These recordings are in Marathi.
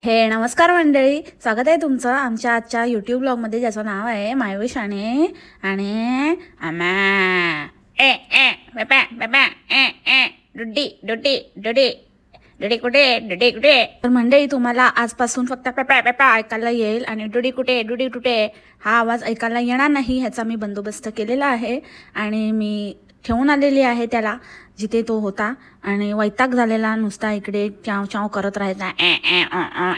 हे नमस्कार मंडळी, स्वागत आहे तुमचं आमच्या आजच्या यूट्यूब ब्लॉगमध्ये, ज्याचं नाव आहे मायविश आणि आम्हा ए ए बाबा बाबा ए ए डुडी डुडी डुडी डुडी कुठे. तर मंडळी, तुम्हाला आजपासून फक्त पेपा पेपा ऐकायला येईल आणि डुडी कुठे हा आवाज ऐकायला येणार नाही, ह्याचा मी बंदोबस्त केलेला आहे आणि मी ठेवून आलेली आहे त्याला जिथे तो होता. आणि वैताग झालेला नुसता इकडे चाव चाव करत राहायचा ए ए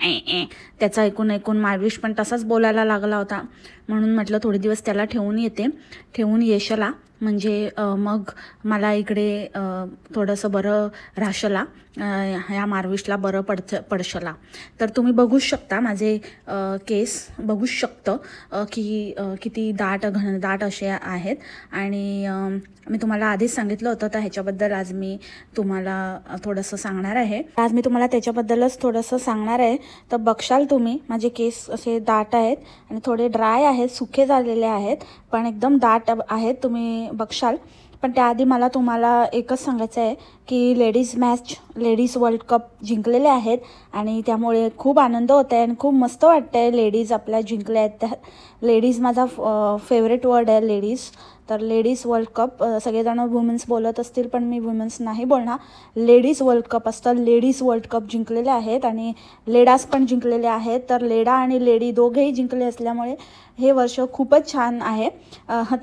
ए ए. त्याचं ऐकून ऐकून मायविश पण तसाच बोलायला लागला होता. म्हणून म्हटलं थोडे दिवस त्याला ठेवून येशला, म्हणजे मग मला इकडे थोडंसं बरं राहशला, ह्या मारविशला बरं पडशला. तर तुम्ही बघूच शकता, माझे केस बघूच शकतं की किती घनदाट असे आहेत. आणि मी तुम्हाला आधीच सांगितलं होतं, तर ह्याच्याबद्दल आज मी तुम्हाला थोडंसं सांगणार आहे. आज मी तुम्हाला त्याच्याबद्दलच थोडंसं सांगणार आहे. तर बघशाल तुम्ही, माझे केस असे दाट आहेत आणि थोडे ड्राय आहेत, सुखे झालेले आहेत, पण एकदम दाट आहेत, तुम्ही बघशाल. पण त्याआधी मला तुम्हाला एकच सांगायचं आहे की लेडीज वर्ल्ड कप जिंकलेले आहेत आणि त्यामुळे खूप आनंद होत आहे आणि खूप मस्त वाटतं आहे. लेडीज आपल्या जिंकल्या आहेत. त्या लेडीज माझा फेवरेट वर्ड आहे, लेडीज. तर लेडीज वर्ल्ड कप, सगळेजण वुमेन्स बोलत असतील पण मी वुमेन्स नाही बोलणार, लेडीज वर्ल्ड कप असतं. लेडीज वर्ल्ड कप जिंकलेले आहेत आणि लेडास पण जिंकलेले आहेत. तर लेडा आणि लेडी दोघेही जिंकले असल्यामुळे हे वर्ष खूपच छान आहे.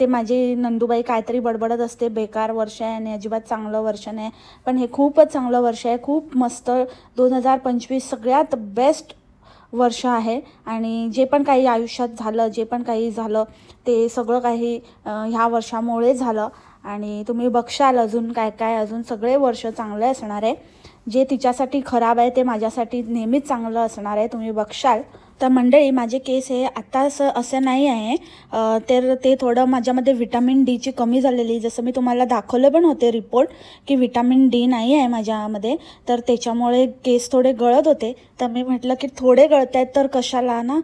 ते माझी नंदूबाई काहीतरी बडबडत असते, बेकार वर्ष आहे आणि अजिबात चांगलं वर्ष नाही, पण हे खूपच चांगलं वर्ष आहे, खूप मस्त. 2025 सगळ्यात बेस्ट वर्ष आहे. आणि जे पण काही आयुष्यात झालं, जे पण काही झालं ते सगळं काही ह्या वर्षामुळे झालं. आणि तुम्ही बघशाल अजून काय अजून सगळे वर्ष चांगले असणार आहे. जे तिच्यासाठी खराब आहे ते माझ्यासाठी नेहमीच चांगलं असणार आहे, तुम्ही बघशाल. तर मंडळी, माझे केस हे आत्ता असं नाही आहे, तर ते थोडं माझ्यामध्ये विटॅमिन डीची कमी झालेली, जसं मी तुम्हाला दाखवलं पण होते रिपोर्ट की विटॅमिन डी नाही आहे माझ्यामध्ये, तर त्याच्यामुळे केस थोडे गळत होते. तर मी म्हटलं की थोडे गळत आहेत तर कशाला ना,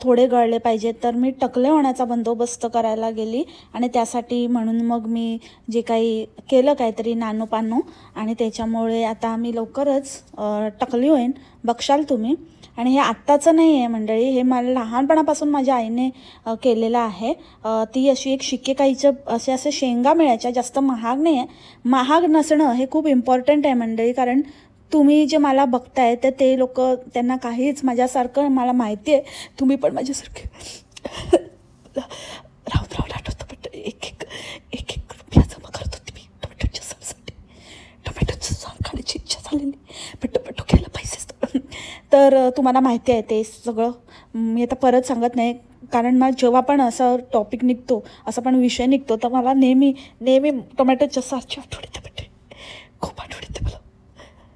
थोडे गळले पाहिजेत. तर मी टकले होण्याचा बंदोबस्त करायला गेली आणि त्यासाठी म्हणून मग मी जे काही केलं काहीतरी नानू पानू, आणि त्याच्यामुळे आता मी लवकरच टकली होईन, बघशाल तुम्ही. आणि हे आत्ताचं नाही आहे मंडळी, हे मला लहानपणापासून माझ्या आईने केलेलं आहे. ती अशी एक शिकेकाईचं असे शेंगा मिळायच्या, जास्त महाग नाही आहे. महाग नसणं हे खूप इम्पॉर्टंट आहे मंडळी, कारण तुम्ही जे मला बघताय तर ते लोक, त्यांना काहीच माझ्यासारखं, मला माहिती आहे तुम्ही पण माझ्यासारखे राहून आठवतं, पण एक रुपया जमा करत होती मी टोमॅटोच्या सालसाठी. टोमॅटोचं साल खाण्याची इच्छा झालेली, पण टोमॅटो घ्यायला पैसेच. तर तुम्हाला माहिती आहे ते सगळं, मी आता परत सांगत नाही, कारण मला जेव्हा पण असं टॉपिक निघतो, असा पण विषय निघतो, तर मला नेहमी टोमॅटोच्या सालची आठवण येते, खूप आठवण येते मला.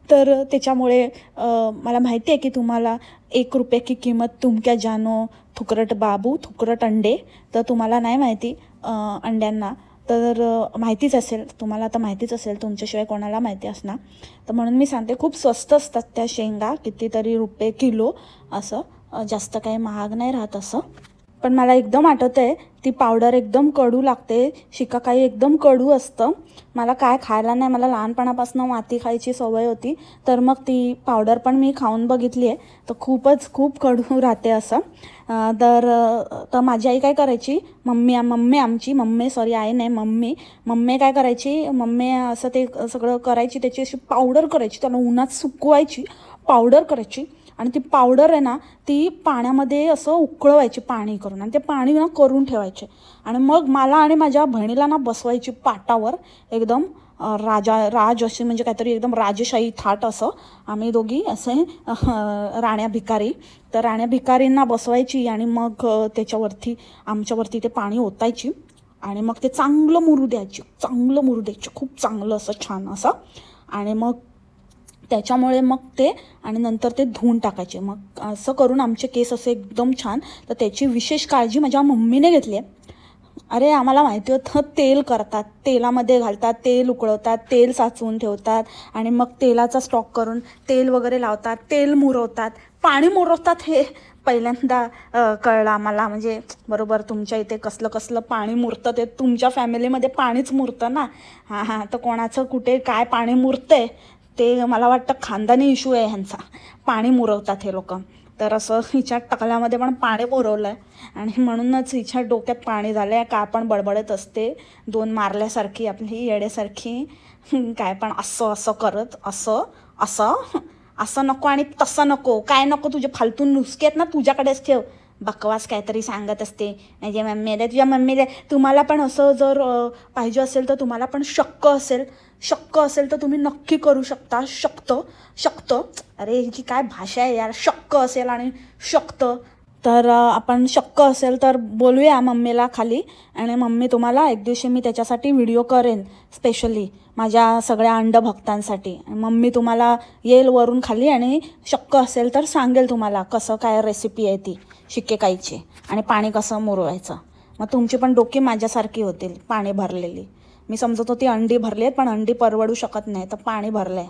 तर त्याच्यामुळे मला माहिती आहे की तुम्हाला 1 रुपये की किंमत तुम क्या जानो, थुकरट बाबू थुकरट अंडे. तर तुम्हाला नाही माहिती अंड्यांना, तर माहितीच असेल तुम्हाला, तर माहितीच असेल, तुमच्याशिवाय कोणाला माहिती असणार. तर म्हणून मी सांगते, खूप स्वस्त असतात त्या शेंगा, कितीतरी रुपये किलो, असं जास्त काही महाग नाही राहत असं. पण मला एकदम आठवतं आहे, ती पावडर एकदम कडू लागते, शिकाकाई एकदम कडू असतं. मला काय खायला नाही, मला लहानपणापासून माती खायची सवय होती, तर मग ती पावडर पण मी खाऊन बघितली आहे, तर खूप कडू राहते असं. तर माझी आई काय करायची, मम्मी काय करायची, मम्मी असं ते सगळं करायची, त्याची अशी पावडर करायची, त्याला उन्हात सुकवायची, पावडर करायची, आणि ती पावडर आहे ना, ती पाण्यामध्ये असं उकळवायची पाणी करून, आणि ते पाणी ना करून ठेवायचे. आणि मग मला आणि माझ्या बहिणीला ना बसवायची पाटावर, एकदम राज अशी, म्हणजे काहीतरी एकदम राजेशाही थाट असं, आम्ही दोघी असे राण्या भिकारी. तर राण्या भिकारींना बसवायची आणि मग त्याच्यावरती आमच्यावरती ते पाणी ओतायची आणि मग ते चांगलं मुरू द्यायची, खूप चांगलं असं छान असं. आणि मग त्याच्यामुळे मग ते, आणि नंतर ते धुवून टाकायचे. मग असं करून आमचे केस असे एकदम छान. तर त्याची विशेष काळजी माझ्या मम्मीने घेतली आहे. अरे आम्हाला माहिती होतं, तेल करतात, तेलामध्ये घालतात, तेल उकळवतात, तेल साचवून ठेवतात, आणि मग तेलाचा स्टॉक करून तेल वगैरे लावतात, तेल मुरवतात, पाणी मुरवतात. हे पहिल्यांदा कळलं आम्हाला, म्हणजे बरोबर तुमच्या इथे कसलं पाणी मुरतं, ते तुमच्या फॅमिलीमध्ये पाणीच मुरतं ना. तर कोणाचं कुठे काय पाणी मुरतंय ते मला वाटतं खानदानी इश्यू आहे ह्यांचा, पाणी मुरवतात हे लोक. तर असं हिच्या टकल्यामध्ये पण पाणी पुरवलं आहे आणि म्हणूनच हिच्या डोक्यात पाणी झालं आहे. काय पण बडबडत असते, 2 मारल्यासारखी आपली येड्यासारखी. काय पण असं असं करत, असं असं असं नको आणि तसं नको, काय नको, तुझे फालतू नुसके आहेत ना तुझ्याकडेच ठेव. बकवास काहीतरी सांगत असते. माझ्या मम्मीला, तुझ्या मम्मीला, तुम्हाला पण असं जर पाहिजे असेल तर तुम्हाला पण शक्य असेल तर तुम्ही नक्की करू शकता. शकतं अरे हिची काय भाषा आहे यार, शक्य असेल आणि शकतं. तर आपण शक्य असेल तर बोलूया मम्मीला खाली आणि मम्मी तुम्हाला एक दिवशी मी त्याच्यासाठी व्हिडिओ करेन स्पेशली माझ्या सगळ्या अंडभक्तांसाठी. मम्मी तुम्हाला येईल वरून खाली आणि शक्य असेल तर सांगेल तुम्हाला कसं काय रेसिपी आहे ती शिकेकाईची आणि पाणी कसं मुरवायचं. मग तुमची पण डोकी माझ्यासारखी होतील पाणी भरलेली. मी समजत होती अंडी भरली आहेत पण अंडी परवडू शकत नाही, तर पाणी भरलं आहे.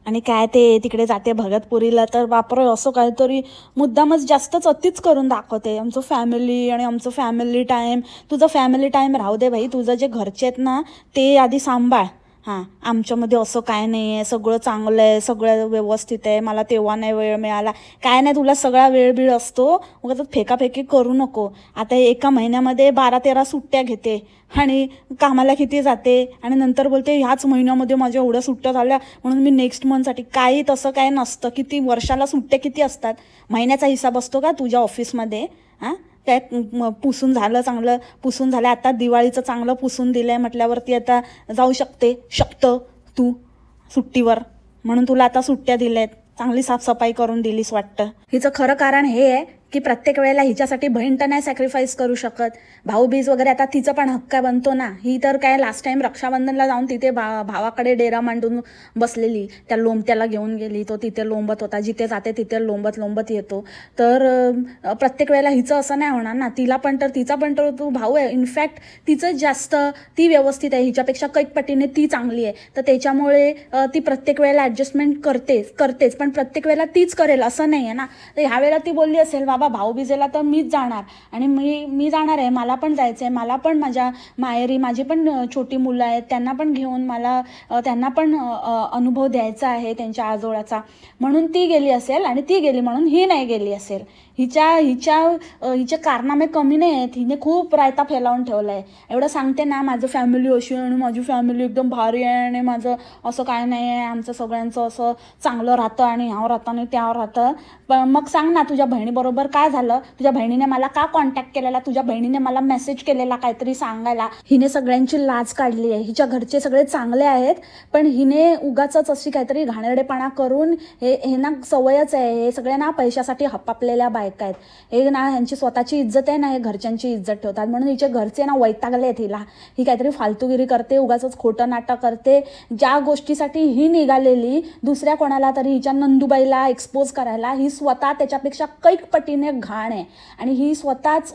आणि काय ते तिकडे जाते भगतपुरीला तर बापरे असं काहीतरी मुद्दामच जास्तच अतिच करून दाखवते. आमचं फॅमिली आणि आमचं फॅमिली टाईम. तुझं फॅमिली टाईम राहू दे भाई, तुझं जे घरचे आहेत ना ते आधी सांभाळ. हां, आमच्यामध्ये असं काय नाही आहे, सगळं चांगलं आहे, सगळं व्यवस्थित आहे, मला तेव्हा नाही वेळ मिळाला, काय नाही, तुला सगळा वेळ असतो. उगाच फेकाफेकी करू नको. आता 1 महिन्यामध्ये 12-13 सुट्ट्या घेते आणि कामाला किती जाते आणि नंतर बोलते ह्याच महिन्यामध्ये माझ्या एवढ्या सुट्ट्या झाल्या म्हणून मी नेक्स्ट मंथसाठी. काही तसं काय नसतं. किती वर्षाला सुट्ट्या किती असतात? महिन्याचा हिसाब असतो का तुझ्या ऑफिसमध्ये? हां, काय पुसून झालं, चांगलं पुसून झालं. आता दिवाळीचं चांगलं पुसून दिलं आहे म्हटल्यावरती आता जाऊ शकतं तू सुट्टीवर, म्हणून तुला आता सुट्ट्या दिल्या आहेत. चांगली साफसफाई करून दिलीस वाटतं. हिचं खरं कारण हे आहे की प्रत्येक वेळेला हिच्यासाठी बहीण तर नाही सॅक्रिफाईस करू शकत. भाऊबीज वगैरे आता तिचं पण हक्क बनतो ना. ही तर काय लास्ट टाईम रक्षाबंधनला जाऊन तिथे भावाकडे डेरा मांडून बसलेली, त्या लोंबत्याला घेऊन गेली, तो तिथे लोंबत होता, जिथे जाते तिथे लोंबत येतो. तर प्रत्येक वेळेला हिचं असं नाही होणार ना. तिचा पण तर तो भाऊ आहे. इनफॅक्ट तिचं जास्त ती व्यवस्थित आहे, हिच्यापेक्षा कैक पटीने ती चांगली आहे. तर त्याच्यामुळे ती प्रत्येक वेळेला ॲडजस्टमेंट करतेच पण प्रत्येक वेळेला तीच करेल असं नाही आहे ना. तर ह्या वेळेला ती बोलली असेल बाबा भाऊबीजेला तर मीच जाणार आणि मी जाणार आहे, मला पण जायचं आहे, मला पण माझ्या माहेरी माझी पण छोटी मुलं आहेत, त्यांना पण घेऊन मला त्यांना पण अनुभव द्यायचा आहे त्यांच्या आजोळाचा, म्हणून ती गेली असेल. आणि ती गेली म्हणून ही नाही गेली असेल. हिचे कारनामे कमी नाही आहेत. हिने खूप रायता फैलावून ठेवला आहे. एवढं सांगते ना माझं फॅमिली अशी आहे आणि माझी फॅमिली एकदम भारी आहे आणि माझं असं काय नाही आहे, आमचं सगळ्यांचं असं चांगलं राहतं आणि ह्यावर राहतं आणि त्यावर राहतं. पण मग सांग ना तुझ्या बहिणीबरोबर काय झालं? तुझ्या बहिणीने मला का कॉन्टॅक्ट केलेला? तुझ्या बहिणीने मला मेसेज केलेला काहीतरी सांगायला? हिने सगळ्यांची लाज काढली आहे. हिच्या घरचे सगळे चांगले आहेत पण हिने उगाचच अशी काहीतरी घाणेरडेपणा करून हे ना सवयच आहे. हे सगळे ना पैशासाठी हपापलेल्या बायका आहेत. हे ना ह्यांची स्वतःची इज्जत आहे ना, हे घरच्यांची इज्जत ठेवतात. म्हणून हिचे घरचे ना वैतागले आहेत हिला. ही काहीतरी फालतूगिरी करते, उगाचच खोटं नाटक करते. ज्या गोष्टीसाठी ही निघालेली दुसऱ्या कोणाला तरी हिच्या नंदूबाईला एक्सपोज करायला, ही स्वतः त्याच्यापेक्षा कैक पटीने घाण आहे आणि ही स्वतःच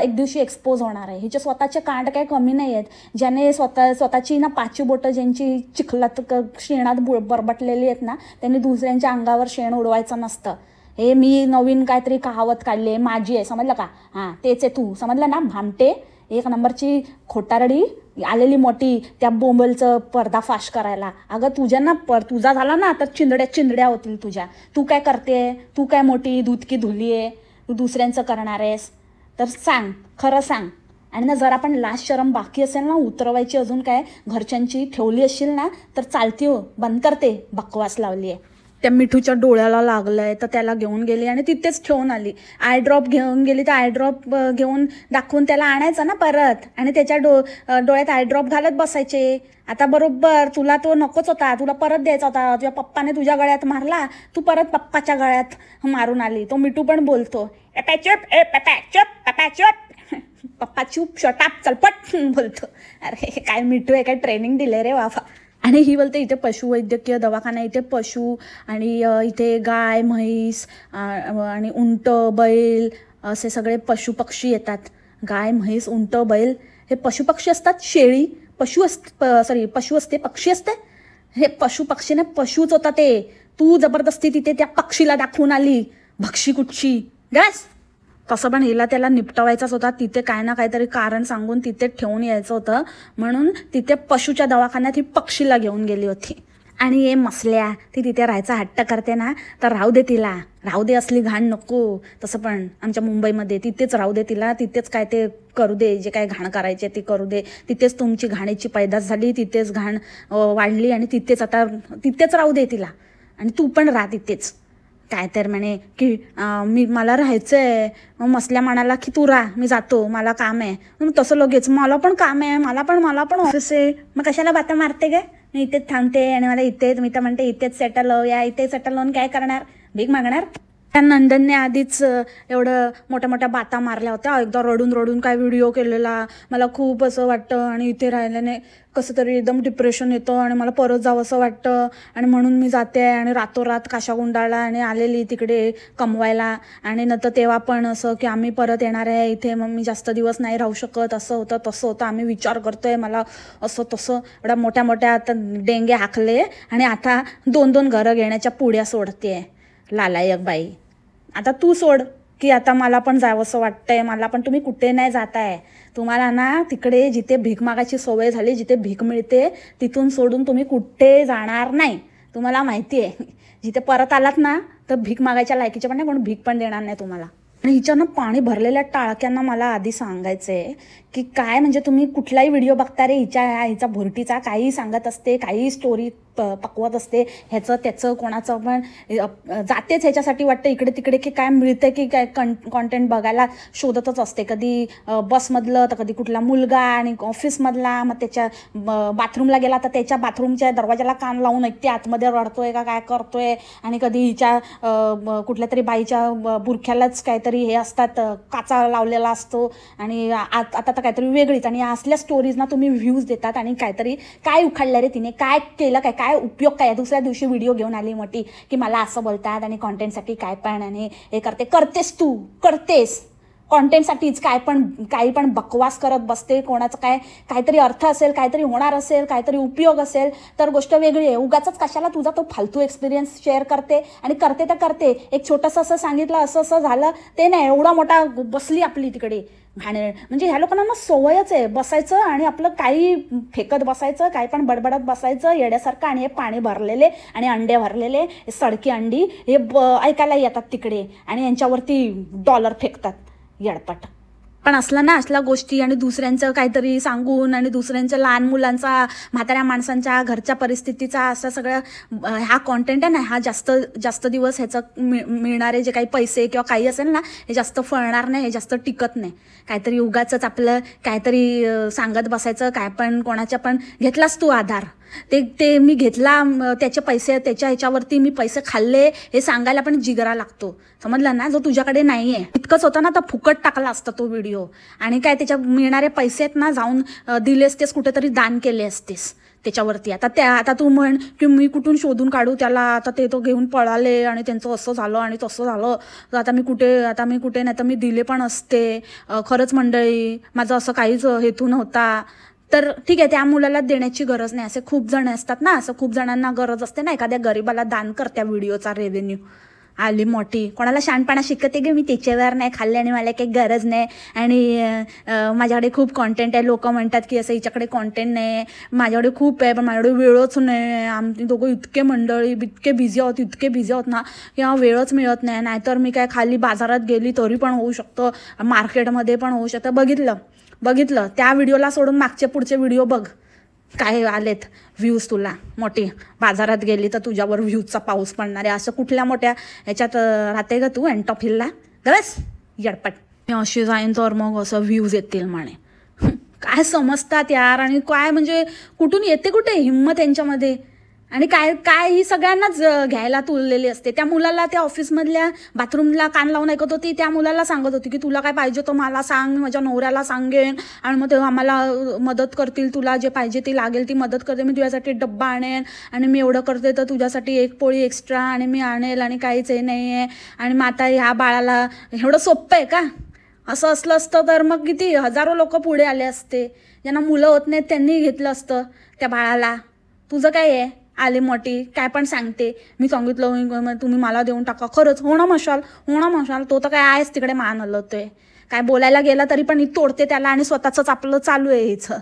एक दिवशी एक्सपोज होणार आहे. हिचे स्वतःचे कांड काही कमी नाही आहेत. ज्याने स्वतःची ना 5 बोटं ज्यांची चिखलात शेणात बरबटलेली आहेत ना, त्यांनी दुसऱ्यांच्या अंगावर शेण उडवायचं नसतं. हे मी नवीन काहीतरी कहावत काढली आहे, माझी आहे, समजलं का? हां, तेच आहे तू, समजलं ना भामटे? 1 नंबरची खोटारडी आलेली मोठी त्या बोंबलचं पर्दाफाश करायला. अगं तुझा झाला ना तर चिंदड्या होतील तुझ्या. तू काय करते? तू काय मोठी दूधकी धुली आहे? तू दुसऱ्यांचं करणार आहेस? तर सांग, खरं सांग. आणि ना जर आपण लाज शरम बाकी असेल ना उतरवायची, अजून काय घरच्यांची ठेवली असेल ना तर चालती हो, बंद करते. बकवास लावली आहे. त्या मिठूच्या डोळ्याला लागलंय तर त्याला घेऊन गेली आणि तिथेच ठेवून आली. आय ड्रॉप घेऊन गेली तर आय ड्रॉप घेऊन दाखवून त्याला आणायचं ना परत आणि त्याच्या डोळ्यात आय ड्रॉप घालत बसायचे. आता बरोबर तुला तो नकोच होता, तुला परत द्यायचा होता. तुझ्या पप्पाने तुझ्या गळ्यात मारला, तू परत पप्पाच्या गळ्यात मारून आली. तो मिठू पण बोलतो पप्पा चूप शटाप चलपट बोलतो. अरे काय मिठू आहे, काय ट्रेनिंग दिले रे बाबा. आणि ही बोलते इथे पशुवैद्यकीय दवाखाना, इथे पशु आणि इथे गाय म्हैस आणि उंट बैल असे सगळे पशुपक्षी येतात. गाय म्हैस उंट बैल हे पशुपक्षी असतात. शेळी पशु असते, पक्षी असते. हे पशुपक्षीने पशूच होता ते. तू जबरदस्ती तिथे त्या पक्षीला दाखवून आली, भक्षी कुक्षी गॅस. तसं पण हिला त्याला निपटवायचाच होता. तिथे काय ना काहीतरी कारण सांगून तिथे ठेवून यायचं होतं, म्हणून तिथे पशुच्या दवाखान्यात ही पक्षीला घेऊन गेली होती. आणि हे मसल्या ती तिथे राहायचा हट्ट करते ना, तर राहू दे तिला, राहू दे, असली घाण नको. तसं पण आमच्या मुंबईमध्ये तिथेच राहू दे तिला, तिथेच काय ते करू दे, जे काय घाण करायचे ते करू दे. तिथेच तुमची घाणीची पैदास झाली, तिथेच घाण वाढली आणि तिथेच आता तिथेच राहू दे तिला. आणि तू पण राह तिथेच. काय तर म्हणे की मला राहायचं आहे. मग मसल्या म्हणाला की तू राह, मी जातो, मला काम आहे. मग तसं लगेच मला पण काम आहे, मला पण ऑफिस आहे, मग कशाला बाता मारते गे, मी इथेच थांबते आणि मला इथेच, मी तर म्हणते इथेच सेटल होऊया. इथे सेटल होऊन काय करणार, भीक मागणार. त्या नंदनने आधीच एवढं मोठ्या मोठ्या बाता मारल्या होत्या. एकदा रडून रडून काय व्हिडिओ केलेला, मला खूप असं वाटतं आणि इथे राहिल्याने कसं तरी एकदम डिप्रेशन येतं आणि मला परत जावं असं वाटतं आणि म्हणून मी जाते. आणि रातोरात काशा गुंडाळला आणि आलेली तिकडे कमवायला. आणि नंतर तेव्हा पण असं की आम्ही परत येणार आहे इथे, मग मी जास्त दिवस नाही राहू शकत, असं होतं तसं होतं, आम्ही विचार करतोय, मला असं तसं एवढ्या मोठ्या मोठ्या आता डेंगे हाकले आणि आता 2-2 घरं घेण्याच्या पुढ्या सोडते लालायक बाई. आता तू सोड की आता मला पण जावंसं वाटतंय, मला पण. तुम्ही कुठे नाही जाताय, तुम्हाला ना तिकडे जिथे भीक मागायची सवय झाली, जिथे भीक मिळते तिथून सोडून तुम्ही कुठे जाणार नाही. तुम्हाला माहिती आहे, जिथे परत आलात ना तर भीक मागायच्या लायकीचे पण नाही, कोण भीक पण देणार नाही तुम्हाला. आणि हिच्यानं पाणी भरलेल्या टाळक्यांना मला आधी सांगायचं आहे की काय म्हणजे तुम्ही कुठलाही व्हिडिओ बघता रे हिचा भुरटीचा, काही सांगत असते, काही स्टोरी पकवत असते, ह्याचं त्याचं कोणाचं पण जातेच ह्याच्यासाठी वाटतं इकडे तिकडे की काय मिळतं की काय कॉन्टेंट बघायला शोधतच असते. कधी बसमधलं तर कधी कुठला मुलगा, आणि ऑफिसमधला, मग त्याच्या बाथरूमला गेला तर त्याच्या बाथरूमच्या दरवाजाला कान लावून ऐकते आतमध्ये रडतोय का काय करतोय. आणि कधी हिच्या कुठल्या तरी बाईच्या बुरख्यालाच काहीतरी हे असतात, काचा लावलेला असतो आणि आता तर काहीतरी वेगळीच. आणि असल्या स्टोरीजना तुम्ही व्ह्यूज देतात आणि काहीतरी काय उखाडलं रे तिने, काय केलं, काय उपयोग काय. दुसऱ्या दिवशी व्हिडिओ घेऊन आली मोठी की मला असं बोलतात आणि कॉन्टेंटसाठी काय पण आणि हे करतेस तू करतेस कॉन्टेंटसाठीच, काही पण बकवास करत बसते. कोणाचं काहीतरी अर्थ असेल, काहीतरी होणार असेल, काहीतरी उपयोग असेल तर गोष्ट वेगळी आहे. उगाचच कशाला तुझा तो फालतू एक्सपिरियन्स शेअर करते. आणि करते एक छोटंसं असं सांगितलं, असं झालं ते नाही, एवढा मोठा बसली आपली तिकडे घाणेरड. म्हणजे ह्या लोकांना सवयच आहे बसायचं आणि आपलं काही फेकत बसायचं, काही पण बडबडत बसायचं येड्यासारखं. आणि हे पाणी भरलेले आणि अंडे भरलेले सडकी अंडी हे ऐकायला येतात तिकडे आणि यांच्यावरती डॉलर फेकतात येडपट. पण असलं ना असल्या गोष्टी आणि दुसऱ्यांचं काहीतरी सांगून आणि दुसऱ्यांच्या लहान मुलांचा, म्हाताऱ्या माणसांच्या घरच्या परिस्थितीचा असं सगळं हा कॉन्टेंट आहे ना, हा जास्त दिवस ह्याचं मिळणारे जे काही पैसे किंवा काही असेल ना, हे जास्त फळणार नाही, हे जास्त टिकत नाही. काहीतरी उगाचच आपलं काहीतरी सांगत बसायचं, काय पण कोणाच्या पण घेतलास तू आधार, ते मी घेतला, त्याचे पैसे त्याच्या ह्याच्यावरती मी पैसे खाल्ले हे सांगायला पण जिगरा लागतो, समजलं ना. जो तुझ्याकडे नाही आहे इतकंच होतं ना तर फुकट टाकला असता तो व्हिडिओ. आणि काय त्याच्या मिळणारे पैसे आहेत ना जाऊन दिले असतेस, कुठेतरी दान केले असतेस त्याच्यावरती. आता तू म्हण की मी कुठून शोधून काढू त्याला, आता ते तो घेऊन पळाले आणि त्यांचं असं झालं आणि तसं झालं, तर आता मी कुठे नाही तर मी दिले पण असते. खरंच मंडळी माझं असं काहीच हेतू नव्हता. तर ठीक आहे, त्या मुलाला देण्याची गरज नाही. असे खूप जण असतात ना, असं खूप जणांना गरज असते ना, एखाद्या गरीबाला दान कर त्या व्हिडिओचा रेव्हेन्यू. आली मोठी कोणाला शहाणपणा शिकते गे, मी त्याच्यावर नाही खाल्ले आणि मला काही गरज नाही आणि माझ्याकडे खूप कॉन्टेंट आहे. लोक म्हणतात की असं हिच्याकडे कॉन्टेंट नाही, माझ्याकडे खूप आहे पण माझ्याकडे वेळच नाही. आम्ही दोघं इतके मंडळी इतके बिझी आहोत ना की वेळच मिळत नाही. नाहीतर मी काय खाली बाजारात गेली तरी पण होऊ शकतं, मार्केटमध्ये पण होऊ शकतं. बघितलं त्या व्हिडिओला सोडून मागचे पुढचे व्हिडिओ बघ काय आलेत व्ह्यूज तुला. मोठी बाजारात गेली तर तुझ्यावर व्ह्यूजचा पाऊस पडणार आहे. असं कुठल्या मोठ्या ह्याच्यात राहते का तू एंटॉप हिलला गरज येडपट. मी अशी जाईन तर मग असं व्ह्यूज येतील म्हणे. काय समजतात यार. आणि काय म्हणजे कुठून येते कुठे हिंमत यांच्यामध्ये. आणि काय ही सगळ्यांनाच घ्यायला तुललेली असते. त्या मुलाला त्या ऑफिसमधल्या बाथरूमला कान लावून ऐकत होती, त्या मुलाला सांगत होती की तुला काय पाहिजे तर मला सांग, माझ्या नवऱ्याला सांगेन आणि मग ते आम्हाला मदत करतील, तुला जे पाहिजे ती लागेल ती मदत करते, मी तुझ्यासाठी डब्बा आणेन आणि मी एवढं करते तर तुझ्यासाठी एक पोळी एक्स्ट्रा आणि मी आणेल आणि काहीच हे नाही आहे. आणि मग आता ह्या बाळाला एवढं सोपं आहे का. असं असलं असतं तर मग किती हजारो लोक पुढे आले असते. ज्यांना मुलं होत नाहीत त्यांनी घेतलं असतं त्या बाळाला. तुझं काय आहे आली मोठी काय पण सांगते. मी सांगितलं तुम्ही मला देऊन टाका. खरंच होणं मशाल तो तर काय आहेच तिकडे मान हलवतोय. काय बोलायला गेला तरी पण ही तोडते त्याला आणि स्वतःच आपलं चालू आहे हिचं.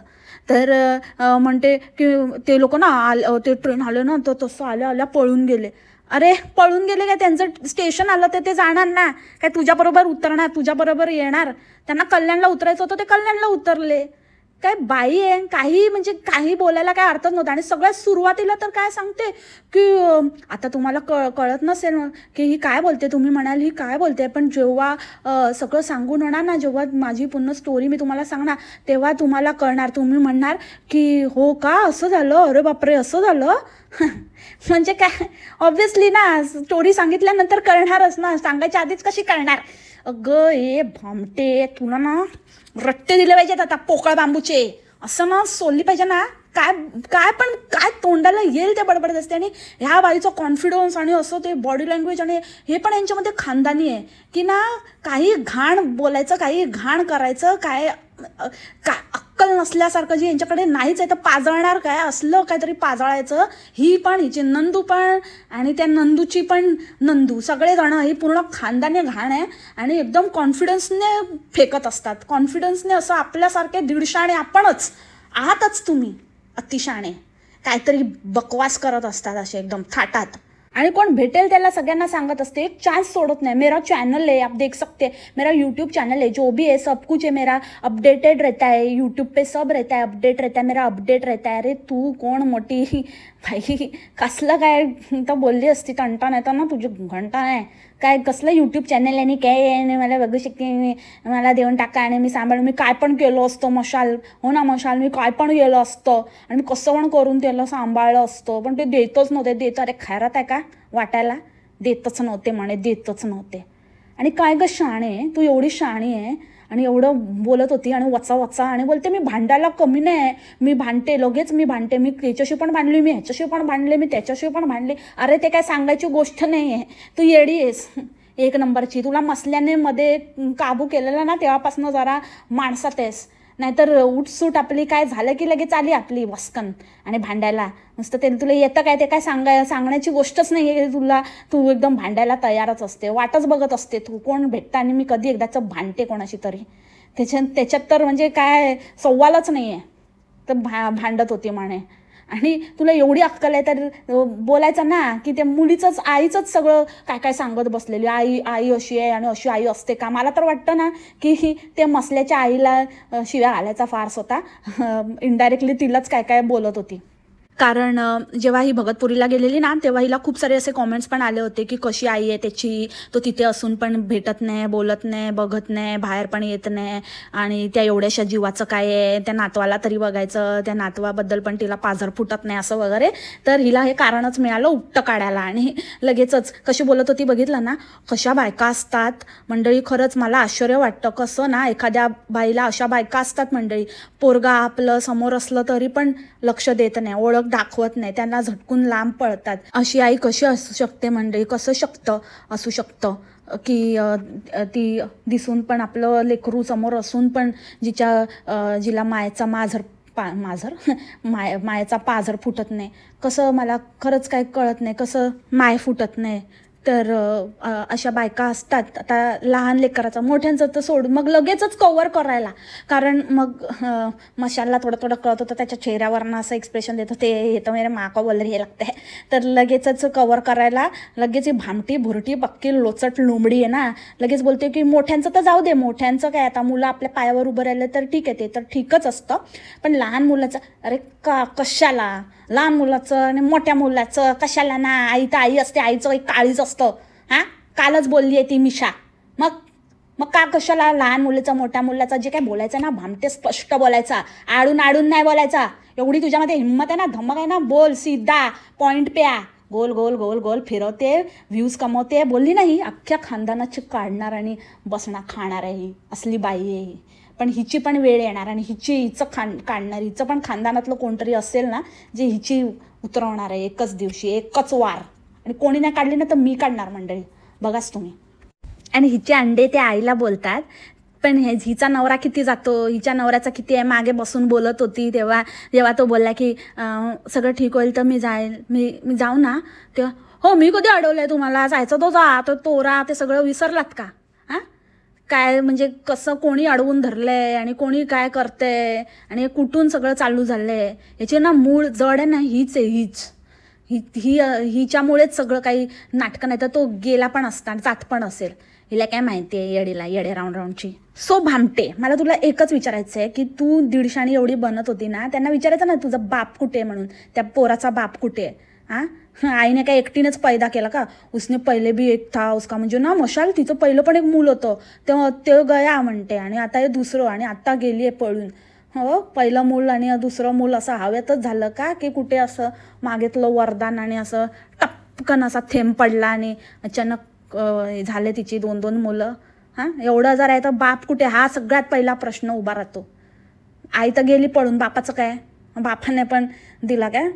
तर म्हणते की ते लोक ना ते ट्रेन आलं ना तर तसं आल्या पळून गेले. अरे पळून गेले काय? त्यांचं स्टेशन आलं तर ते जाणार ना, काय तुझ्याबरोबर उतरणार, तुझ्याबरोबर येणार? त्यांना कल्याणला उतरायचं होतं ते कल्याणला उतरले. काय बाई आहे, काही म्हणजे काही बोलायला काय अर्थच नव्हता. आणि सगळ्यात सुरुवातीला तर काय सांगते की आता तुम्हाला कळत नसेल की ही काय बोलते, तुम्ही म्हणाल ही काय बोलते, पण जेव्हा सगळं सांगून होणार ना, जेव्हा माझी पूर्ण स्टोरी मी तुम्हाला सांगणार तेव्हा तुम्हाला कळणार. तुम्ही म्हणणार की हो का असं झालं, अरे बापरे असं झालं. म्हणजे काय ऑब्व्हियसली ना, स्टोरी सांगितल्यानंतर कळणारच ना, सांगायच्या आधीच कशी कळणार. अगं ए भामटे, तुला ना रट्टे दिले पाहिजेत आता पोकळ बांबूचे, असं ना सोडली पाहिजे ना. काय काय पण काय तोंडाला येईल ते बडबडत असते. आणि ह्या बाईचा कॉन्फिडन्स आणि असं ते बॉडी लँग्वेज आणि हे पण यांच्यामध्ये खानदानी आहे की ना, काही घाण बोलायचं, काही घाण करायचं, काय अक्कल नसल्यासारखं जी यांच्याकडे नाहीच आहे. तर पाजळणार काय, असलं काहीतरी पाजळायचं. ही पण, हिची नंदू पण आणि त्या नंदूची पण नंदू, सगळेजण ही पूर्ण खानदानी घाण आहे. आणि एकदम कॉन्फिडन्सने फेकत असतात, कॉन्फिडन्सने असं आपल्यासारखे दीडशाणे आपणच आहातच तुम्ही, अतिशाणे काहीतरी बकवास करत असतात असे एकदम थाटात. आणि कोण भेटेल त्याला सगळ्यांना सांगत असते, एक चांस सोडत नाही. मेरा चैनल है, आप देख सकते हैं, मेरा यूट्यूब चैनल है, जो भी है सब कुछ है मेरा, अपडेटेड रहता है यूट्यूब पे, सब रहता है, अपडेट रहता है, मेरा अपडेट रहता है. अरे तू कोण मोठी भाई, कसलं काय तर बोलली असती, टणटण येतं ना तुझी, घंटा आहे काय, कसलं यूट्यूब चॅनल आहे काय आहे, मला बघू शकते, मला देऊन टाका आणि मी सांभाळून मी काय पण केलं असतं. मशाल, हो ना मशाल, मी काय पण केलं असतं आणि कसं पण करून त्याला सांभाळलं असतं, पण ते देतच नव्हते. देत अरे खैरात आहे का वाटायला, देतच नव्हते म्हणे, देतच नव्हते. आणि काय ग शाणे, तू एवढी शाणी आहे आणि एवढं बोलत होती आणि वचा आणि बोलते मी भांडायला कमी नाही, मी भांडते, लगेच मी भांडते, मी त्याच्याशी पण भांडली, मी ह्याच्याशी पण भांडले, मी त्याच्याशी पण भांडले. अरे ते काय सांगायची गोष्ट नाही आहे, तू येडी आहेस एक नंबरची. तुला मसल्याने मध्ये काबू केलेला ना, तेव्हापासून जरा माणसात आहेस. नाहीतर उठसूट आपली काय झालं की लगेच आली आपली वस्कन आणि भांडायला. नुसतं ते तुला येतं काय, ते काय सांगण्याची गोष्टच नाही आहे तुला. तू एकदम भांडायला तयारच असते, वाटच बघत असते तू कोण भेटतं आणि मी कधी एकदाचं भांडते कोणाशी तरी. त्याच्यात तर म्हणजे काय सवालच नाही आहे. तर भांडत होती म्हणे. आणि तुला एवढी अक्कल आहे तर बोलायचं ना की त्या मुलीचंच, आईचंच सगळं काय काय सांगत बसलेली. आई अशी आहे आणि अशी आई असते का? मला तर वाटतं ना की ते मसल्याच्या आईला शिव्या घालायचा फार्स होता. इनडायरेक्टली तिलाच काय काय बोलत होती. कारण जेव्हा ही भगतपुरीला गेलेली ना, तेव्हा हिला खूप सारे असे कॉमेंट्स पण आले होते की कशी आई आहे त्याची, तो तिथे असून पण भेटत नाही, बोलत नाही, बघत नाही, बाहेर पण येत नाही, आणि त्या एवढ्याशा जीवाचं काय आहे, त्या नातवाला तरी बघायचं, त्या नातवाबद्दल पण तिला पाझर फुटत नाही असं वगैरे. तर हिला हे कारणच मिळालं उपटं काढायला. आणि लगेचच कशी बोलत होती बघितलं ना, कशा बायका असतात मंडळी. खरंच मला आश्चर्य वाटतं कसं ना, एखाद्या बाईला अशा बायका असतात मंडळी. पोरगा आपलं समोर असलं तरी पण लक्ष देत नाही, ओळख दाखवत नाही, त्यांना झटकून लांब पळतात. अशी आई कशी असू शकते मंडळी, कसं असू शकतं की ती दिसून पण आपलं लेकरू समोर असून पण जिला मायेचा मायेचा पाझर फुटत नाही. कसं मला खरंच काय कळत नाही, कसं माय फुटत नाही. तर अशा बायका असतात. आता लहान लेकराचं, मोठ्यांचं तर सोडून मग लगेचच कव्हर करायला. कारण मग मशालला थोडं कळत होतं, त्याच्या चेहऱ्यावरनं असं एक्सप्रेशन देत होते, हे तर मेरे माँ को बोल रही है लगता है. तर लगेचच कव्हर करायला लगेच ही भामटी भुरटी पक्की लोचट लोंबडी आहे ना, लगेच बोलते की मोठ्यांचं तर जाऊ दे, मोठ्यांचं काय आता, मुलं आपल्या पायावर उभं राहिलं तर ठीक आहे, ते तर ठीकच असतं. पण लहान मुलाचं अरे कशाला, लहान मुलाचं आणि मोठ्या मुलाचं कशाला ना, आई तर आई असते, आईचं एक काळीच असतं. हां, कालच बोलली आहे ती मिशा. मग का कशाला लहान मुलाचं मोठ्या मुलाचं जे काय बोलायचं ना, भामटे स्पष्ट बोलायचा, आडून नाही बोलायचा. एवढी तुझ्यामध्ये हिंमत आहे ना, धमक आहे ना, बोल सीधा पॉइंट पे आ. गोल गोल गोल गोल फिरवते, व्ह्यूज कमवते. बोलली नाही अख्ख्या खानदानाची काढणार आणि बसणार खाणार आहे ही, असली बाई आहे ही. पण हिची पण वेळ येणार आणि हिचं काढणार, हिचं पण खानदानातलं कोणतरी असेल ना जे हिची उतरवणार आहे एकच दिवशी, एकच वार. आणि कोणी नाही काढली ना तर मी काढणार मंडळी, बघाच तुम्ही. आणि हिचे अंडे त्या आईला बोलतात. पण हिचा नवरा किती जातो, हिच्या नवऱ्याचा किती आहे, मागे बसून बोलत होती तेव्हा जेव्हा तो बोलला की सगळं ठीक होईल तर मी जाईल, मी जाऊ ना, तेव्हा हो मी कधी अडवलं आहे तुम्हाला, जायचं तो जा, तो तोरा ते सगळं विसरलात का? हां, काय म्हणजे कसं कोणी अडवून धरलंय आणि कोणी काय करतंय आणि कुठून सगळं चालू झालंय याची ना मूळ जड आहे ना हीच आहे. हिच्यामुळेच सगळं काही नाटकं, नाही तर तो गेला पण असता, जात पण असेल. हिला काय माहिती आहे येडीला, येडे राऊंडची. सो भामटे, मला तुला एकच विचारायचं आहे की तू 150 एवढी बनत होती ना, त्यांना विचारायचं ना तुझा बाप कुठे आहे म्हणून, त्या पोराचा बाप कुठे आहे. आईने काय एकटीनेच पैदा केला का? उसने पहिले भी एक था उसका, म्हणजे ना मशाल तिचं पहिलं पण एक मूल होतं ते गया म्हणते, आणि आता हे दुसरं, आणि आता गेली आहे पळून. हो, पहिलं मूल आणि दुसरं मूल असं हवेतच झालं का, की कुठे असं मागितलं वरदान आणि असं टपकन असा थेंब पडला आणि अचानक झाले तिची 2-2 मुलं. एवढं जर आहे तर बाप कुठे, हा सगळ्यात पहिला प्रश्न उभा राहतो. आई तर गेली पळून, बापाचं काय? बापाने पण दिला काय?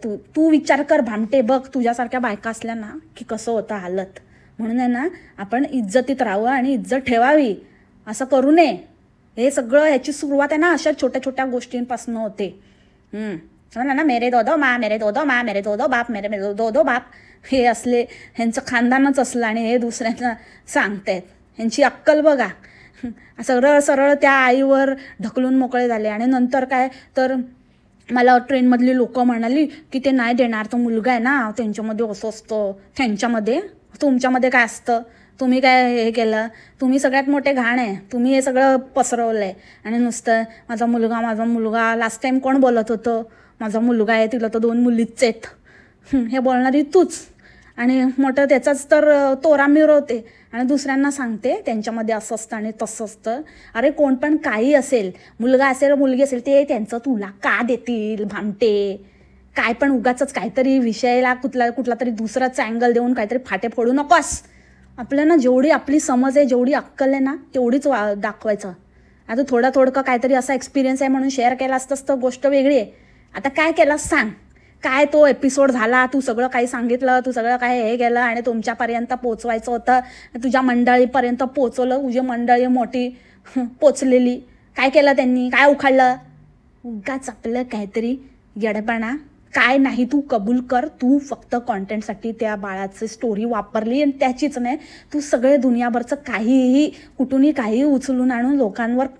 तू विचार कर भामटे, बघ तुझ्यासारख्या बायका असल्या ना की कसं होतं हालत. म्हणून आहे ना, आपण इज्जतीत राहावं आणि इज्जत ठेवावी, असं करू नये. हे सगळं ह्याची सुरुवात आहे ना अशा छोट्या छोट्या गोष्टींपासून होते. समजलं ना, मेरे दो माँ, मेरे दो माँ, मेरे दो बाप, मेरे दो बाप. हे असले ह्यांचं खानदानच असलं आणि हे दुसऱ्यांना सांगतायत. ह्यांची अक्कल बघा. सरळ सरळ त्या आईवर ढकलून मोकळे झाले. आणि नंतर काय तर मला ट्रेनमधली लोक म्हणाली की ते नाही देणार, तो मुलगा आहे ना त्यांच्यामध्ये असं असतं. त्यांच्यामध्ये, तुमच्यामध्ये काय असतं? तुम्ही काय हे केलं? तुम्ही सगळ्यात मोठे घाण आहे, तुम्ही हे सगळं पसरवलं आहे. आणि नुसतं माझा मुलगा, लास्ट टाईम कोण बोलत होतं माझा मुलगा आहे, तिला तर 2 मुलीच आहेत, हे बोलणारी तूच. आणि मोठं त्याचाच तर तोरा मिरवते आणि दुसऱ्यांना सांगते त्यांच्यामध्ये असं असतं आणि तसं असतं. अरे कोण पण काही असेल, मुलगा असेल मुलगी असेल, ते त्यांचं तुला का देतील भामटे? काय पण उगाचच काहीतरी विषयाला कुठला तरी दुसराच अँगल देऊन काहीतरी फाटे फोडू नकोस. आपल्याला जेवढी आपली समज आहे, जेवढी अक्कल आहे ना, तेवढीच दाखवायचं. आता थोडं काहीतरी असा एक्सपिरियन्स आहे म्हणून शेअर केला असतंच तर गोष्ट वेगळी आहे. आता काय केलास सांग? काय तो एपिसोड झाला, तू सगळं काही सांगितलं, तू सगळं काय हे केलं आणि तुमच्यापर्यंत पोचवायचं होतं, तुझ्या मंडळीपर्यंत पोचवलं, तुझी मंडळी मोठी पोचलेली. काय केलं त्यांनी? काय उखाडलं? उगाच आपलं काहीतरी येडपणा. काय नाही, तू कबूल कर, तू फक्त कॉन्टेंटसाठी त्या बाळाची स्टोरी वापरली आणि त्याचीच नाही, तू सगळे दुनियाभरचं काहीही कुठूनही काही उचलून आणून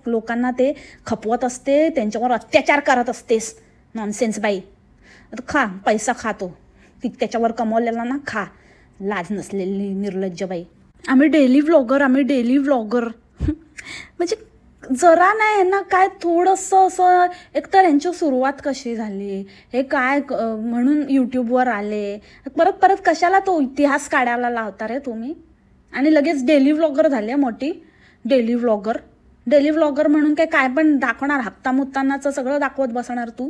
लोकांना ते खपवत असते, त्यांच्यावर अत्याचार करत असतेस. नॉनसेन्स बाई. आता खा, पैसा खातो त्याच्यावर कमवलेला ना, खा. लाज नसलेली निर्लज्ज बाई. आम्ही डेली व्लॉगर म्हणजे जरा नाही ना काय थोडंसं असं. एकतर यांची सुरुवात कशी झाली, हे काय म्हणून यूट्यूबवर आले, परत कशाला तो इतिहास काढायला लावता रे तुम्ही? आणि लगेच डेली व्लॉगर झाले, मोठी डेली व्लॉगर म्हणून काय पण दाखवणार? हप्ता मुत्तानाचं सगळं दाखवत बसणार तू?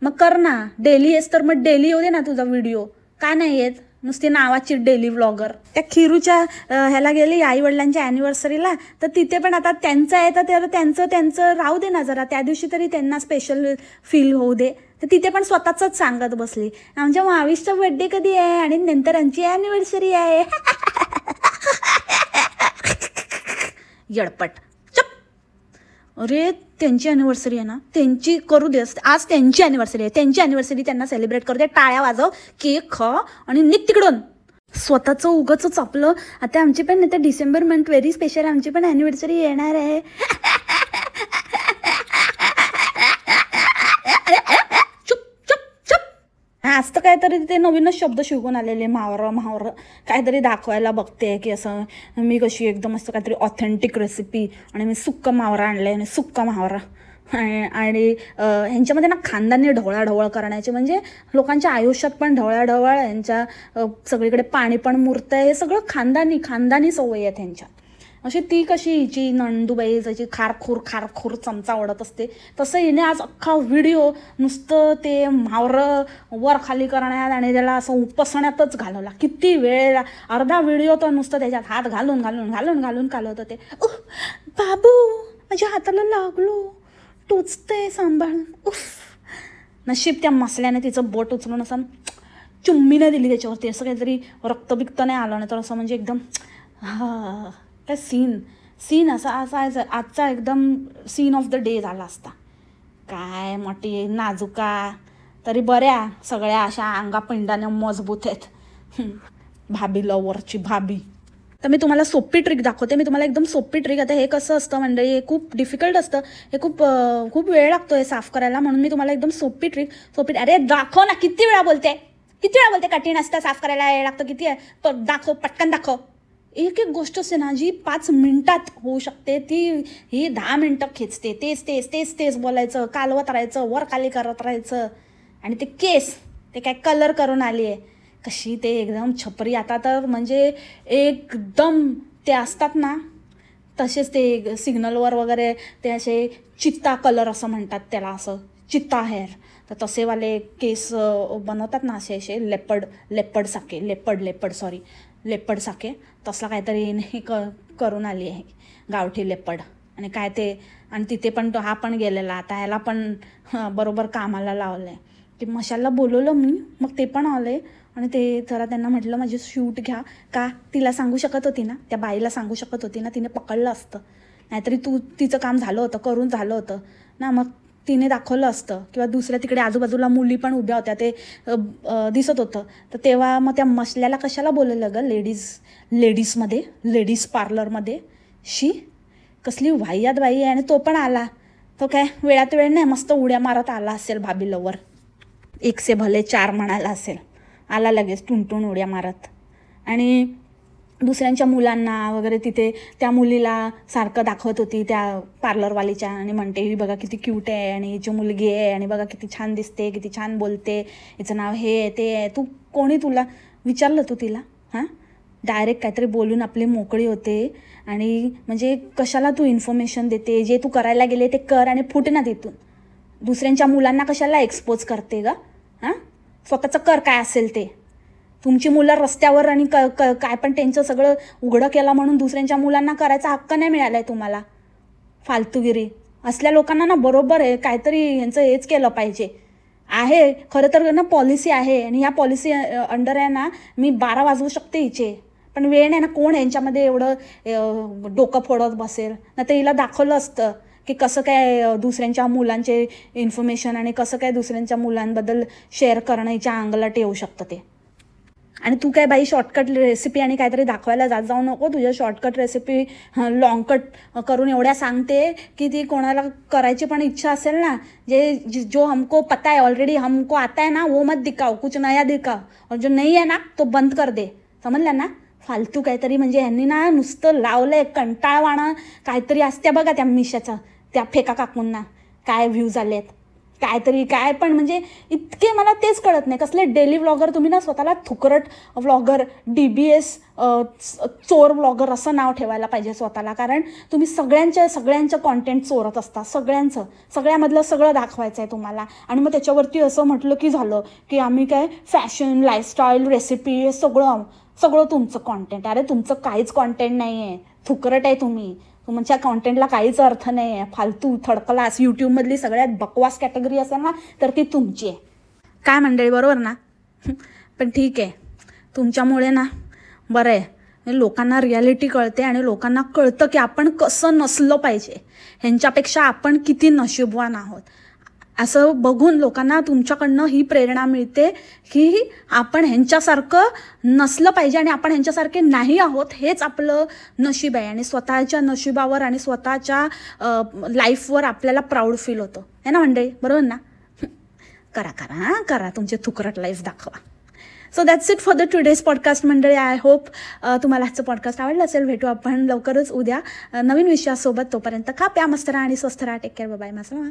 मग कर ना, डेली येस तर मग डेली येऊ दे ना तुझा व्हिडिओ. काय नाही येत, नुसती नावाची डेली व्लॉगर. त्या खिरूच्या ह्याला गेली आई वडिलांच्या ॲनिव्हर्सरीला, तर तिथे पण आता त्यांचं आहे तर त्यांचं राहू दे ना जरा, त्या दिवशी तरी त्यांना स्पेशल फील होऊ दे. तर तिथे पण स्वतःच सांगत बसली, आमच्या माविशचा बर्थडे कधी आहे आणि नंतर आमची ॲनिव्हर्सरी आहे. येडपट. अरे त्यांची ॲनिव्हर्सरी आहे ना, त्यांची करू दे. आज त्यांची ॲनिव्हर्सरी आहे, त्यांची ॲनिव्हर्सरी त्यांना सेलिब्रेट करू दे. टाळ्या वाजव, केक खा आणि निघ तिकडून. स्वतःचं उगाचच आपलं. आता आमची पण नाही तर डिसेंबर मंथ व्हेरी स्पेशल, आमची पण ॲनिव्हर्सरी येणार आहे. आज तर काहीतरी ते नवीनच शब्द शिकून आलेले, महावर काहीतरी दाखवायला बघते की असं मी कशी एकदम असं काहीतरी ऑथेंटिक रेसिपी, आणि मी सुक्का मावरा आणले आणि सुक्का मावरा. आणि ह्यांच्यामध्ये ना खानदानी ढवळाढवळ करण्याचे, म्हणजे लोकांच्या आयुष्यात पण ढवळाढवळ, यांच्या सगळीकडे पाणी पण मुरतंय, हे सगळं खानदानी सवय आहेत ह्यांच्या. अशी ती कशी हिची नंदूबाई जशी खारखूर चमचा ओढत असते, तसं हिने आज अख्खा व्हिडिओ नुसतं ते म्हावरं वर खाली करण्यात आणि त्याला असं उपसण्यातच घालवला. किती वेळ, अर्धा व्हिडिओ तर नुसतं त्याच्यात हात घालून कालवत होते. बाबू माझ्या हाताला लागलो, टोचते सांभाळून. नशीब त्या मसल्याने तिचं बोट उचलून असं चुम्मी नाही दिली त्याच्यावरती, असं काहीतरी रक्तबिक्त नाही आलं, नाही तर असं म्हणजे एकदम काय सीन असा आजचा एकदम सीन ऑफ द डे झाला असता. काय मोठी नाजुका, तरी बऱ्या सगळ्या अशा अंगापिंडाने मजबूत आहेत. भाभी लवरची भाभी. तर मी तुम्हाला सोपी ट्रिक दाखवते. मी तुम्हाला एकदम सोपी ट्रिक. आता हे कसं असतं मंडळी, हे खूप डिफिकल्ट असतं, हे खूप वेळ लागतो हे साफ करायला, म्हणून मी तुम्हाला एकदम सोपी ट्रिक. अरे दाखव ना, किती वेळा बोलते, कठीण असतं साफ करायला, वेळ लागतं किती आहे, दाखव, पटकन दाखव. एक गोष्ट असते ना जी 5 मिनिटात होऊ शकते, ही 10 मिनिटं खेचते. तेच बोलायचं, कालवत राहायचं, वर खाली करत राहायचं. आणि ते केस, ते काय कलर करून आली आहे कशी, ते एकदम छपरी. आता तर म्हणजे एकदम ते असतात ना तसेच ते सिग्नलवर वगैरे ते असे चित्ता कलर असं म्हणतात त्याला, असं चित्ता हेअर. तर तसेवाले केस बनवतात ना असे लेपर्ड साके, तसला काहीतरी नाही करून आली आहे गावठी लेपर्ड. आणि काय ते, आणि तिथे पण हा पण गेलेला, आता ह्याला पण बरोबर कामाला लावलं आहे. की मशाला बोलवलं मी, मग ते पण आले. आणि ते जरा त्यांना म्हटलं माझे शूट घ्या. का तिला सांगू शकत होती ना, त्या बाईला सांगू शकत होती ना, तिने पकडलं असतं. नाहीतरी तिचं काम झालं होतं, करून झालं होतं ना, मग तिने दाखवलं असतं. किंवा दुसऱ्या तिकडे आजूबाजूला मुली पण उभ्या होत्या, ते दिसत होतं. तर तेव्हा मग त्या मसल्याला कशाला बोलवलं गं लेडीज पार्लरमध्ये. कसली वाह्यात बाई आहे. आणि तो पण आला, तो काय वेळात वेळ नाही, मस्त उड्या मारत आला असेल भाभी लवर. 1 से भले 4 म्हणाला असेल, आला लगेच टुनटुन उड्या मारत. आणि दुसऱ्यांच्या मुलांना वगैरे तिथे त्या मुलीला सारखं दाखवत होती त्या पार्लरवालीच्या. आणि म्हणते ही बघा किती क्यूट आहे, आणि हिची मुलगी आहे, आणि बघा किती छान दिसते, किती छान बोलते, हिचं नाव हे आहे ते आहे. कोणी तुला विचारलं तू तिला? हां, डायरेक्ट काहीतरी बोलून आपली मोकळी होते. आणि म्हणजे कशाला तू इन्फॉर्मेशन देते? जे तू करायला गेले ते कर आणि फुट ना तिथून. दुसऱ्यांच्या मुलांना कशाला एक्सपोज करते ग? हां, स्वतःचं कर काय असेल ते. तुमची मुलं रस्त्यावर आणि काय पण त्यांचं सगळं उघडं केलं म्हणून दुसऱ्यांच्या मुलांना करायचा हक्क नाही मिळाला आहे तुम्हाला. फालतूगिरी असल्या लोकांना ना बरोबर आहे काहीतरी यांचं हेच केलं पाहिजे. आहे खरं तर ना पॉलिसी आहे, आणि ह्या पॉलिसी अंडर आहे ना मी 12 वाजवू शकते हिचे, पण वेळ नाही ना. कोण यांच्यामध्ये एवढं डोकं फोडत बसेल ना. तर हिला दाखवलं असतं की कसं काय दुसऱ्यांच्या मुलांचे इन्फॉर्मेशन आणि कसं काय दुसऱ्यांच्या मुलांबद्दल शेअर करणं हिच्या अंगलट येऊ शकतं ते. आणि तू काय बाई शॉर्टकट रेसिपी आणि काहीतरी दाखवायला जाऊ नको. तुझ्या शॉर्टकट रेसिपी लॉंगकट करून एवढ्या सांगते की ती कोणाला करायची पण इच्छा असेल ना, जो हमको पता है ऑलरेडी, हमको आता है ना, वो मत दिखाओ, कुछ नया दिखाओ, और जो नहीं है ना तो बंद कर दे. समजलं ना? फालतू काहीतरी, म्हणजे यांनी ना नुसतं लावलंय कंटाळवाणं काहीतरी असत्या बघा त्या मिशाचं, त्या फेका काकूंना काय व्ह्यूज आलेत काहीतरी काय पण, म्हणजे इतके मला तेच कळत नाही. कसले डेली व्लॉगर तुम्ही ना, स्वतःला थुकरट व्लॉगर, DBS चोर व्लॉगर असं नाव ठेवायला पाहिजे स्वतःला. कारण तुम्ही सगळ्यांचं कॉन्टेंट चोरत असता, सगळ्यामधलं सगळं दाखवायचं आहे तुम्हाला. आणि मग त्याच्यावरती असं म्हटलं की झालं की आम्ही काय फॅशन, लाईफस्टाईल, रेसिपी, हे सगळं तुमचं कॉन्टेंट. अरे तुमचं काहीच कॉन्टेंट नाही आहे, थुकरट आहे तुम्ही. तुमच्या कॉन्टेंटला काहीच अर्थ नाही आहे. फालतू थर्ड क्लास. यूट्यूबमधली सगळ्यात बकवास कॅटेगरी असेल ना तर ती तुमची आहे. काय मंडळी, बरोबर ना? पण ठीक आहे, तुमच्यामुळे ना बरं आहे, लोकांना रियालिटी कळते आणि लोकांना कळतं की आपण कसं नसलं पाहिजे, ह्यांच्यापेक्षा आपण किती नशीबवान आहोत. असं बघून लोकांना तुमच्याकडनं ही प्रेरणा मिळते की आपण ह्यांच्यासारखं नसलं पाहिजे, आणि आपण ह्यांच्यासारखे नाही आहोत, हेच आपलं नशीब आहे. आणि स्वतःच्या नशिबावर आणि स्वतःच्या लाईफवर आपल्याला प्राऊड फील होतं, है ना मंडळी? बरोबर ना? करा तुमचे थुकरट लाईफ दाखवा. So that's it for the today's podcast मंडळी. आय होप तुम्हाला आजचं पॉडकास्ट आवडलं असेल. भेटू आपण लवकरच उद्या नवीन विषयासोबत. तोपर्यंत खा, प्या, मस्त राहा आणि स्वस्थ राहा. टेक केअर, बाय, माझं.